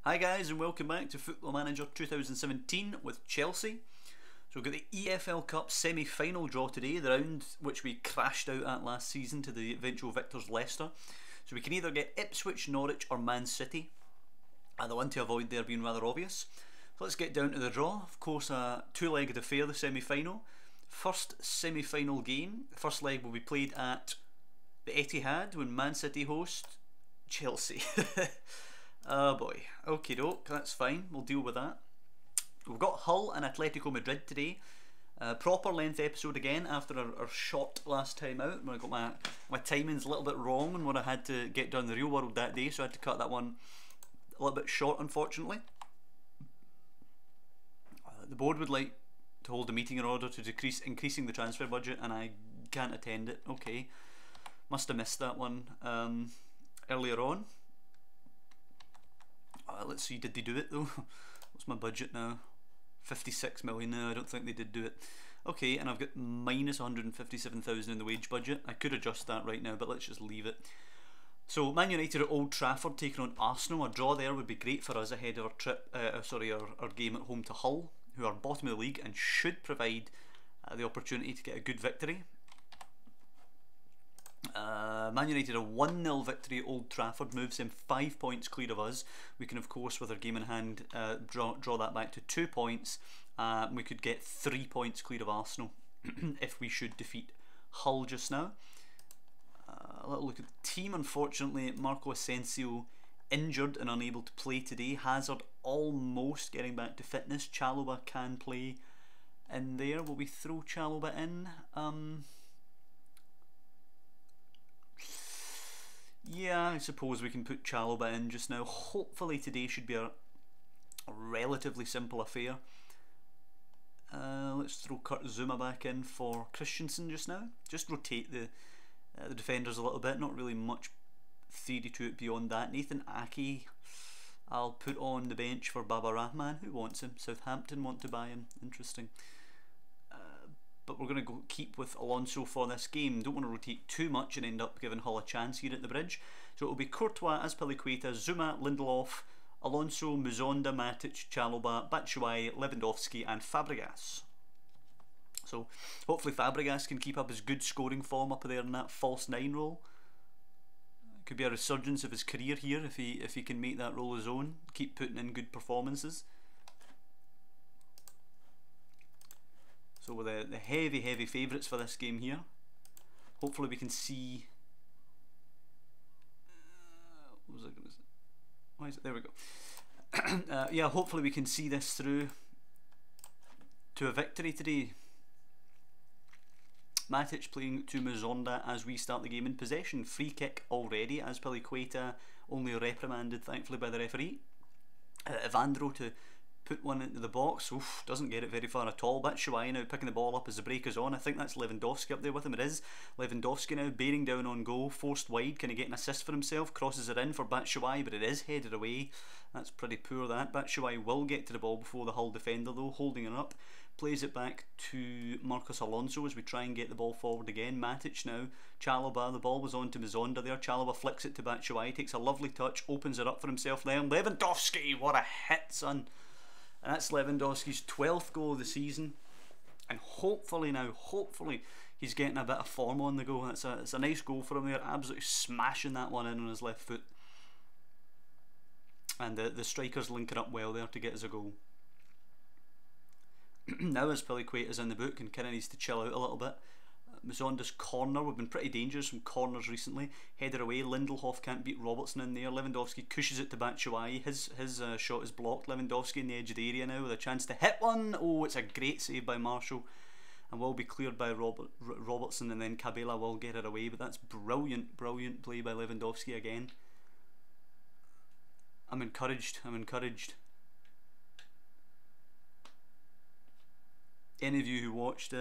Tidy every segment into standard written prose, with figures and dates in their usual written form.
Hi guys, and welcome back to Football Manager 2017 with Chelsea. So we've got the EFL Cup semi-final draw today, the round which we crashed out at last season to the eventual victors Leicester. So we can either get Ipswich, Norwich or Man City, and the one to avoid there being rather obvious. So let's get down to the draw. Of course, a two-legged affair, the semi-final. First semi-final game, the first leg will be played at the Etihad when Man City host Chelsea. Oh boy, okie doke, that's fine, we'll deal with that. We've got Hull and Atletico Madrid today. Proper length episode again after our shot last time out, when I got my timings a little bit wrong on what I had to get done in the real world that day, so I had to cut that one a little bit short, unfortunately. The board would like to hold a meeting in order to increasing the transfer budget, and I can't attend it. Okay, must have missed that one earlier on. Let's see, did they do it though? What's my budget now? 56 million now. I don't think they did do it. Okay, and I've got minus 157,000 in the wage budget. I could adjust that right now, but let's just leave it. So Man United at Old Trafford taking on Arsenal. A draw there would be great for us ahead of our trip. Our game at home to Hull, who are bottom of the league and should provide the opportunity to get a good victory. Man United a 1-0 victory at Old Trafford moves them 5 points clear of us. We can of course with our game in hand draw that back to 2 points. We could get 3 points clear of Arsenal if we should defeat Hull just now. A little look at the team. Unfortunately, Marco Asensio injured and unable to play today. Hazard almost getting back to fitness. Chalobah can play in there. Will we throw Chalobah in? Yeah, I suppose we can put Chalobah in just now. Hopefully today should be a relatively simple affair. Let's throw Kurt Zuma back in for Christensen just now. Just rotate the defenders a little bit. Not really much theory to it beyond that. Nathan Ake I'll put on the bench for Baba Rahman. Who wants him? Southampton want to buy him. Interesting. But we're going to keep with Alonso for this game. Don't want to rotate too much and end up giving Hull a chance here at the bridge. So it will be Courtois, Azpilicueta, Zuma, Lindelof, Alonso, Muzonda, Matic, Chalobah, Batshuayi, Lewandowski and Fabregas. So hopefully Fabregas can keep up his good scoring form up there in that false 9 role. Could be a resurgence of his career here if he can make that role his own. Keep putting in good performances. So we're the heavy favourites for this game here. Hopefully we can see... what was I going to say? Why is it? There we go. Yeah, hopefully we can see this through to a victory today. Matic playing to Muzonda as we start the game in possession. Free kick already. Azpilicueta only reprimanded thankfully by the referee. Evandro to put one into the box. Oof, doesn't get it very far at all. Batshuayi now picking the ball up as the break is on. I think that's Lewandowski up there with him. It is Lewandowski now bearing down on goal. Forced wide. Can he get an assist for himself? Crosses it in for Batshuayi, but it is headed away. That's pretty poor that. Batshuayi will get to the ball before the Hull defender though, holding it up. Plays it back to Marcos Alonso as we try and get the ball forward again. Matic now. Chalobah, the ball was on to Muzonda there. Chalobah flicks it to Batshuayi, takes a lovely touch, opens it up for himself there. Lewandowski, what a hit, son. And that's Lewandowski's 12th goal of the season. And hopefully he's getting a bit of form on the go. It's a nice goal for him there, absolutely smashing that one in on his left foot. And the striker's linking up well there to get us a goal. Now as Azpilicueta is in the book and kind of needs to chill out a little bit. Muzonda's corner, we've been pretty dangerous from corners recently. Headed away, Lindelof can't beat Robertson in there. Lewandowski cushions it to Batshuayi. His shot is blocked. Lewandowski in the edge of the area now with a chance to hit one. Oh, it's a great save by Marshall and will be cleared by Robertson, and then Cabela will get it away. But that's brilliant play by Lewandowski again. I'm encouraged. Any of you who watched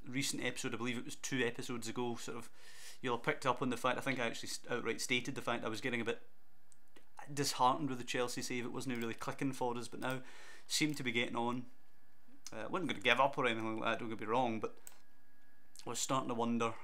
recent episode, I believe it was 2 episodes ago, sort of, you'll have picked up on the fact, I think I actually outright stated the fact I was getting a bit disheartened with the Chelsea save. It wasn't really clicking for us, but now seem to be getting on. I wasn't going to give up or anything like that, don't get me wrong, but I was starting to wonder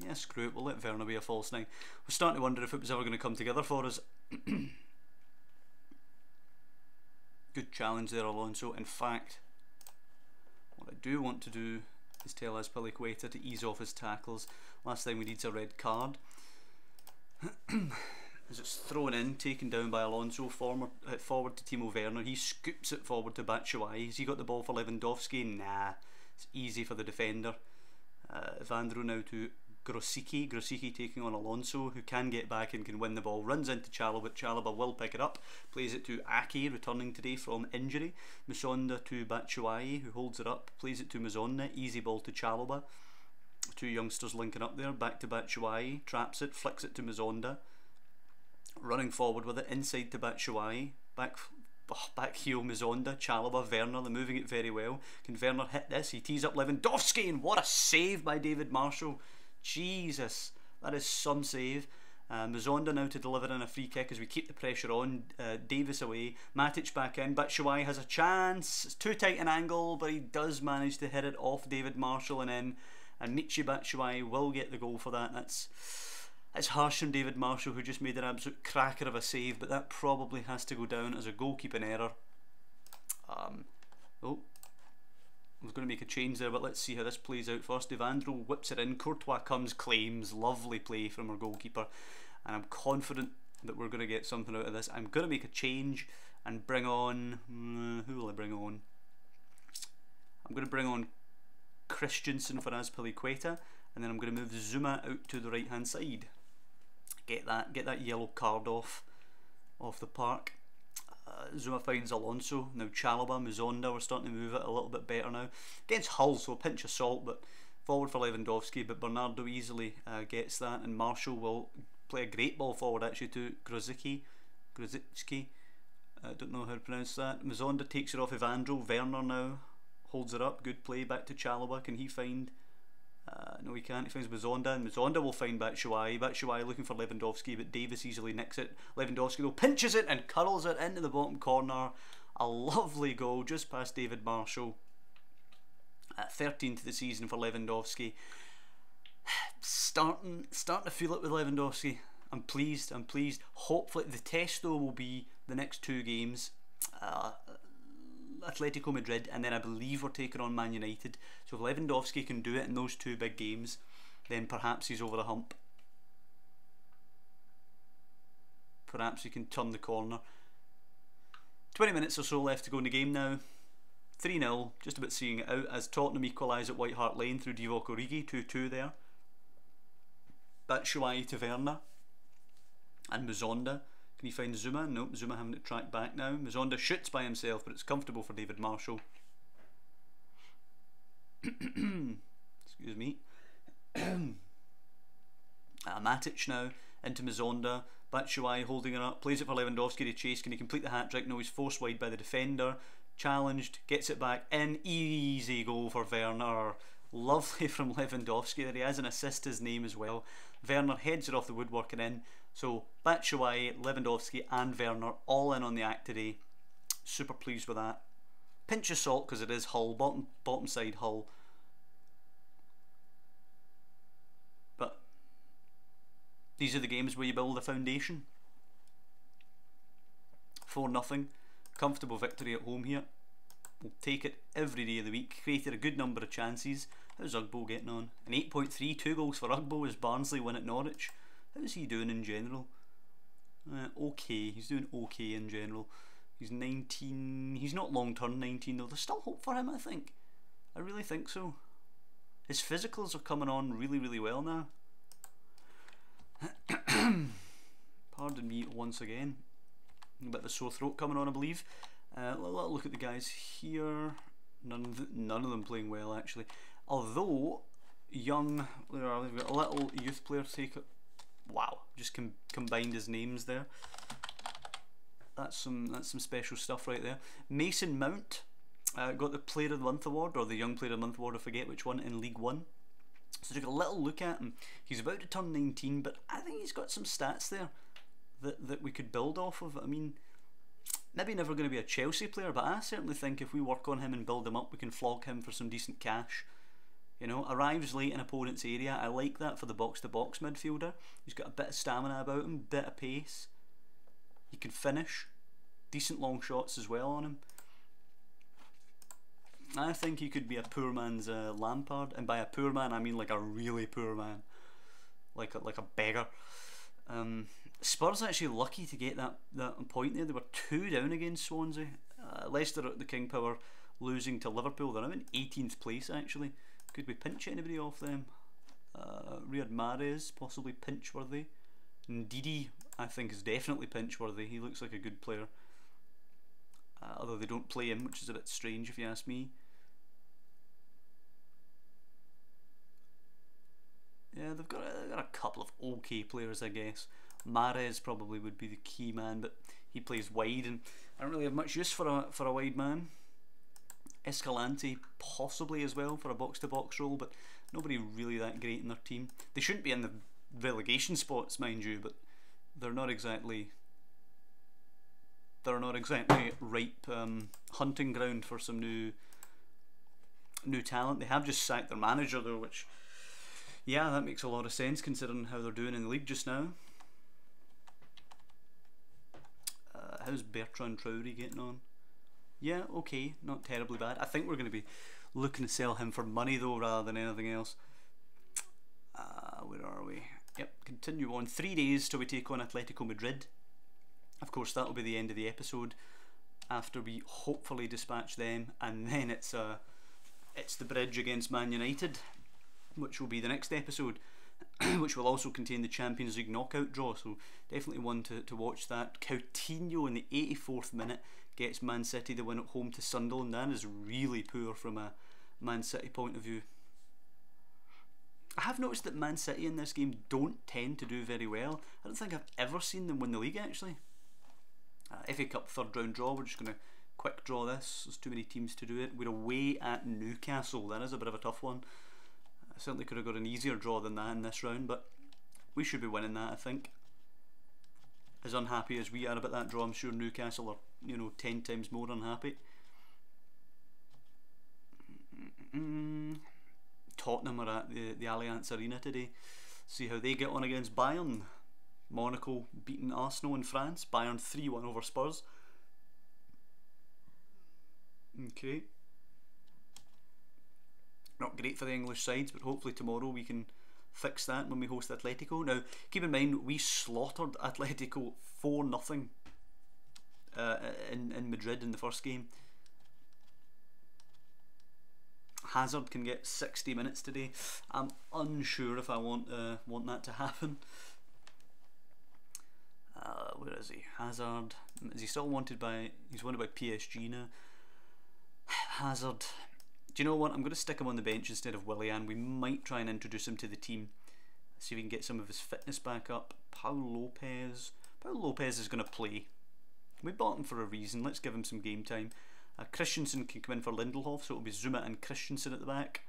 Yeah, screw it, we'll let Werner be a false 9. We're starting to wonder if it was ever going to come together for us. Good challenge there, Alonso. In fact, what I do want to do is tell Azpilicueta to ease off his tackles. Last time we needs a red card. As it's thrown in, taken down by Alonso, forward to Timo Werner. He scoops it forward to Batshuayi. Has he got the ball for Lewandowski? Nah, it's easy for the defender. Evandro now to Grosicki. Grosicki taking on Alonso, who can get back and can win the ball. Runs into Chalobah, but Chalobah will pick it up. Plays it to Ake, returning today from injury. Musonda to Batshuayi, who holds it up. Plays it to Musonda. Easy ball to Chalobah. Two youngsters linking up there. Back to Batshuayi. Traps it. Flicks it to Musonda. Running forward with it. Inside to Batshuayi. Back heel Musonda, Chalobah, Werner. They're moving it very well. Can Werner hit this? He tees up Lewandowski, and what a save by David Marshall. Jesus, that is some save. Musonda now to deliver in a free kick as we keep the pressure on. Davis away, Matic back in. Batshuayi has a chance. It's too tight an angle, but he does manage to hit it off David Marshall and in. And Michy Batshuayi will get the goal for that. It's harsh on David Marshall, who just made an absolute cracker of a save, but that probably has to go down as a goalkeeping error. Oh, I was going to make a change there, but let's see how this plays out first. Evandro whips it in, Courtois comes, claims, lovely play from our goalkeeper, and I'm confident that we're going to get something out of this. I'm going to make a change and bring on, who will I bring on? I'm going to bring on Christensen for Azpilicueta, and then I'm going to move Zuma out to the right hand side. Get that yellow card off the park. Zuma finds Alonso. Now Chalobah, Musonda, we're starting to move it a little bit better now. Against Hull, so a pinch of salt, but forward for Lewandowski, but Bernardo easily gets that, and Marshall will play a great ball forward actually to Grosicki. I don't know how to pronounce that. Musonda takes it off Evandro. Werner now holds it up. Good play back to Chalobah. Can he find... no, he can't. He finds Musonda, and Musonda will find Batshuayi. Batshuayi looking for Lewandowski, but Davis easily nicks it. Lewandowski though pinches it and curls it into the bottom corner. A lovely goal just past David Marshall. 13th of the season for Lewandowski. Starting to feel it with Lewandowski. I'm pleased. Hopefully the test though will be the next two games. Atletico Madrid, and then I believe we're taking on Man United. So if Lewandowski can do it in those two big games, then perhaps he's over the hump. Perhaps he can turn the corner. 20 minutes or so left to go in the game now. 3-0, just about seeing it out as Tottenham equalise at White Hart Lane through Divock Origi. 2-2 there. Batshuayi to Werner and Musonda. Can he find Zuma? Nope, Zuma having to track back now. Musonda shoots by himself, but it's comfortable for David Marshall. Excuse me. Matic now into Musonda. Batshuayi holding it up, plays it for Lewandowski to chase. Can he complete the hat-trick? No, he's forced wide by the defender. Challenged, gets it back in. Easy goal for Werner. Lovely from Lewandowski there. He has an assist his name as well. Werner heads it off the woodwork and in. So Batshuayi, Lewandowski and Werner all in on the act today. Super pleased with that. Pinch of salt because it is Hull, bottom side Hull. But these are the games where you build a foundation. 4-0. Comfortable victory at home here. We'll take it every day of the week. Created a good number of chances. How's Ugbo getting on? An 8.3, 2 goals for Ugbo as Barnsley win at Norwich. How's he doing in general? Okay, he's doing okay in general. He's 19, he's not long term 19 though. There's still hope for him, I think. I really think so. His physicals are coming on really, really well now. Pardon me once again. A bit of a sore throat coming on, I believe. Let's look at the guys here. None of them playing well actually. Although young, we've got a little youth player take it. Wow, just combined his names there. That's some special stuff right there. Mason Mount got the Player of the Month award, or the Young Player of the Month award, I forget which one, in League One. So took a little look at him. He's about to turn 19, but I think he's got some stats there that we could build off of. I mean, maybe never going to be a Chelsea player, but I certainly think if we work on him and build him up, we can flog him for some decent cash. You know, arrives late in opponent's area. I like that for the box-to-box midfielder. He's got a bit of stamina about him, bit of pace. He can finish. Decent long shots as well on him. I think he could be a poor man's Lampard, and by a poor man I mean like a really poor man, like a beggar. Spurs actually lucky to get that point there. They were 2 down against Swansea. Leicester at the King Power losing to Liverpool. They're now in 18th place actually. Could we pinch anybody off them? Riyad Mahrez possibly pinch worthy. Ndidi I think is definitely pinch worthy. He looks like a good player. Although they don't play him, which is a bit strange if you ask me. Yeah, they've got a couple of okay players, I guess. Mahrez probably would be the key man, but he plays wide, and I don't really have much use for a wide man. Escalante possibly as well for a box-to-box role, but nobody really that great in their team. They shouldn't be in the relegation spots, mind you, but they're not exactly ripe hunting ground for some new talent. They have just sacked their manager though, which, yeah, that makes a lot of sense considering how they're doing in the league just now. How's Bertrand Traoré getting on? Yeah, okay, not terribly bad. I think we're going to be looking to sell him for money though rather than anything else. Where are we? Yep, continue on. 3 days till we take on Atletico Madrid. Of course, that'll be the end of the episode after we hopefully dispatch them, and then it's the bridge against Man United, which will be the next episode, which will also contain the Champions League knockout draw, so definitely one to watch that. Coutinho in the 84th minute gets Man City the win at home to Sunderland. That is really poor from a Man City point of view. I have noticed that Man City in this game don't tend to do very well. I don't think I've ever seen them win the league actually. FA Cup third round draw, we're just going to quick draw this, there's too many teams to do it. We're away at Newcastle, that is a bit of a tough one. I certainly could have got an easier draw than that in this round, but we should be winning that I think. As unhappy as we are about that draw, I'm sure Newcastle are, you know, 10 times more unhappy. Tottenham are at the Allianz Arena today. See how they get on against Bayern. Monaco beating Arsenal in France. Bayern 3-1 over Spurs. Okay. Not great for the English sides, but hopefully tomorrow we can fix that when we host Atletico. Now, keep in mind, we slaughtered Atletico 4-0 in Madrid in the first game. Hazard can get 60 minutes today. I'm unsure if I want that to happen. Where is he? Hazard. Is he still wanted by... He's wanted by PSG now. Hazard. Do you know what? I'm going to stick him on the bench instead of Willian. We might try and introduce him to the team. See if we can get some of his fitness back up. Paul Lopez. Paul Lopez is going to play. We bought him for a reason. Let's give him some game time. Christensen can come in for Lindelof, so it'll be Zuma and Christensen at the back.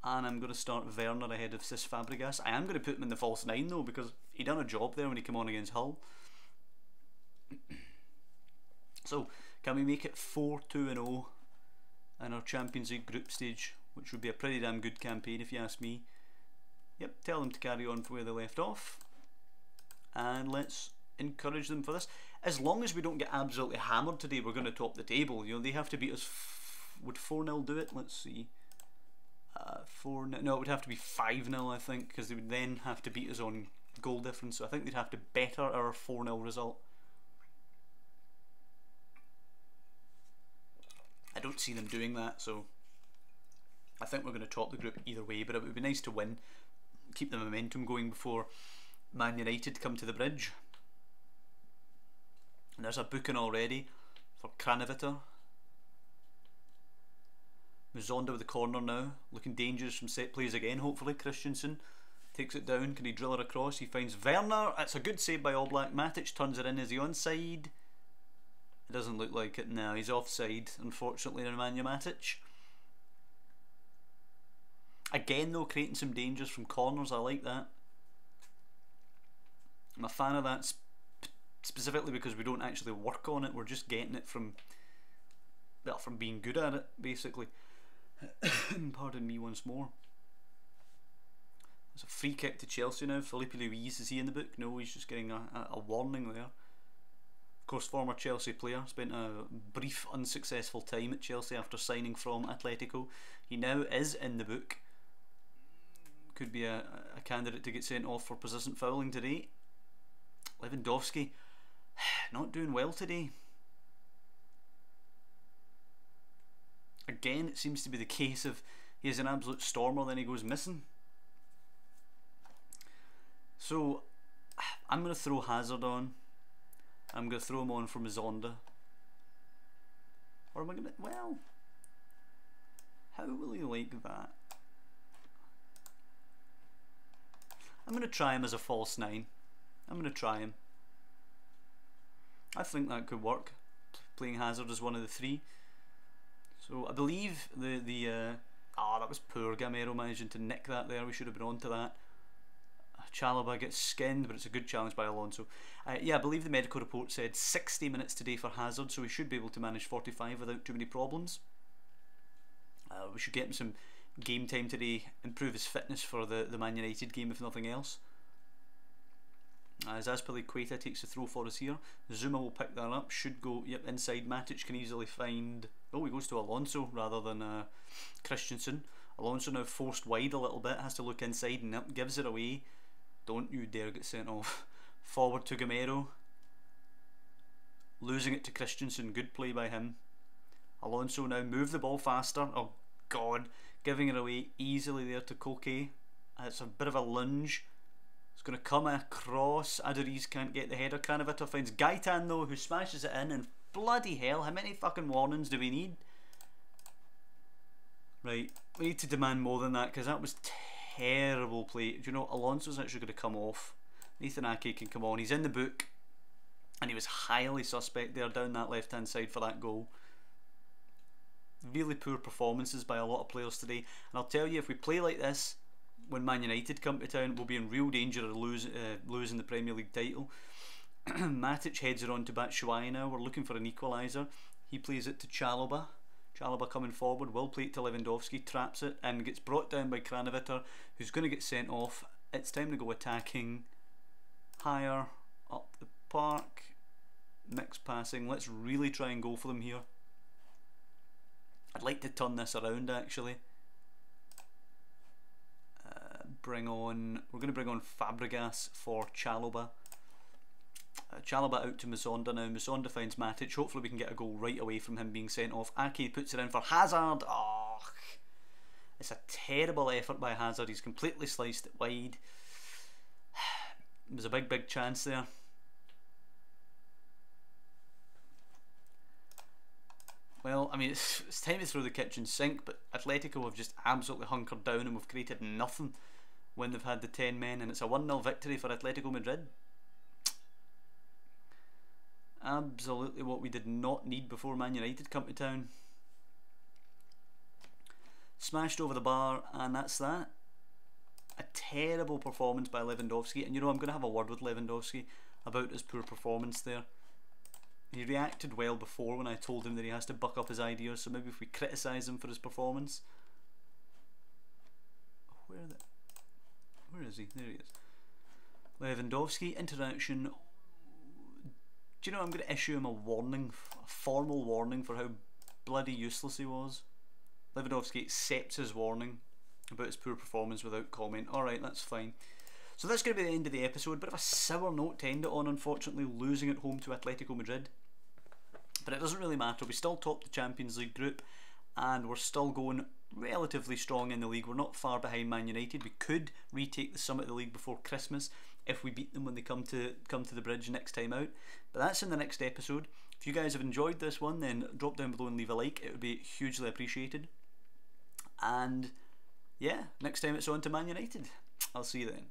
And I'm going to start Werner ahead of Cis Fabregas. I am going to put him in the false 9 though, because he done a job there when he came on against Hull. So, can we make it 4-2-0 in our Champions League group stage, which would be a pretty damn good campaign if you ask me. Yep, tell them to carry on from where they left off. And let's encourage them for this. As long as we don't get absolutely hammered today, we're going to top the table. You know, they have to beat us. Would 4-0 do it? Let's see. 4-0. No, it would have to be 5-0, I think, because they would then have to beat us on goal difference. So I think they'd have to better our 4-0 result. I don't see them doing that, so I think we're going to top the group either way. But it would be nice to win, keep the momentum going before Man United come to the bridge. And there's a booking already for Kranevitter. Muzonda with the corner now, looking dangerous from set plays again. Hopefully Christensen takes it down. Can he drill it across? He finds Werner. That's a good save by Oblak. Matic turns it in. Is he onside? It doesn't look like it now. He's offside, unfortunately, Nemanja Matic. Again though, creating some dangers from corners. I like that. I'm a fan of that, specifically because we don't actually work on it. We're just getting it from, well, from being good at it, basically. Pardon me once more. There's a free kick to Chelsea now. Felipe Luis, is he in the book? No, he's just getting a warning there. Of course, former Chelsea player, spent a brief unsuccessful time at Chelsea after signing from Atletico. He now is in the book. Could be a candidate to get sent off for persistent fouling today. Lewandowski, not doing well today. Again, it seems to be the case of he is an absolute stormer, then he goes missing. So, I'm going to throw Hazard on. I'm going to throw him on for Mazonda. Or am I going to... Well, how will he like that? I'm going to try him as a false 9. I'm going to try him. I think that could work. Playing Hazard as one of the 3. So I believe that was poor. Gamero managing to nick that there. We should have been on to that. Chalobah gets skinned, but it's a good challenge by Alonso. Yeah, I believe the medical report said 60 minutes today for Hazard, so we should be able to manage 45 without too many problems. We should get him some game time today, improve his fitness for the Man United game if nothing else. As Azpilicueta takes the throw for us here. Zuma will pick that up, should go, yep, inside. Matic can easily find, oh, he goes to Alonso rather than Christensen. Alonso now forced wide a little bit, has to look inside and yep, gives it away. Don't you dare get sent off. Forward to Gamero. Losing it to Christensen, good play by him. Alonso now move the ball faster, oh god, giving it away easily there to Koke. It's a bit of a lunge. It's going to come across. Aduriz can't get the header. Cannavetta finds Gaitan though, who smashes it in, and bloody hell, how many fucking warnings do we need? Right, we need to demand more than that, because that was terrible play. Do you know, Alonso's actually going to come off. Nathan Ake can come on. He's in the book, and he was highly suspect there down that left hand side for that goal. Really poor performances by a lot of players today, and I'll tell you, if we play like this when Man United come to town, we'll be in real danger of losing the Premier League title. Matic heads it on to Batshuayi now. We're looking for an equaliser. He plays it to Chalobah. Chalobah coming forward, will play it to Lewandowski, traps it and gets brought down by Craneviter, who's going to get sent off. It's time to go attacking. Higher up the park, mixed passing. Let's really try and go for them here. I'd like to turn this around actually. We're going to bring on Fabregas for Chalobah. Chalobah out to Mazonda now. Mazonda finds Matic. Hopefully we can get a goal right away from him being sent off. Ake puts it in for Hazard. Oh, it's a terrible effort by Hazard. He's completely sliced it wide. It was a big chance there. Well, I mean, it's time to throw the kitchen sink, but Atletico have just absolutely hunkered down and we've created nothing when they've had the 10 men, and it's a 1-0 victory for Atletico Madrid. Absolutely what we did not need before Man United come to town. Smashed over the bar, and that's that. A terrible performance by Lewandowski, and you know, I'm going to have a word with Lewandowski about his poor performance there. He reacted well before when I told him that he has to buck up his ideas, so maybe if we criticise him for his performance. Where is he? There he is. Lewandowski, interaction. Do you know, I'm going to issue him a warning, a formal warning for how bloody useless he was. Lewandowski accepts his warning about his poor performance without comment. Alright, that's fine. So that's going to be the end of the episode. Bit of a sour note to end it on, unfortunately, losing at home to Atletico Madrid. But it doesn't really matter. We still top the Champions League group, and we're still going relatively strong in the league. We're not far behind Man United. We could retake the summit of the league before Christmas if we beat them when they come to the bridge next time out. But that's in the next episode. If you guys have enjoyed this one, then drop down below and leave a like. It would be hugely appreciated. And yeah, next time it's on to Man United. I'll see you then.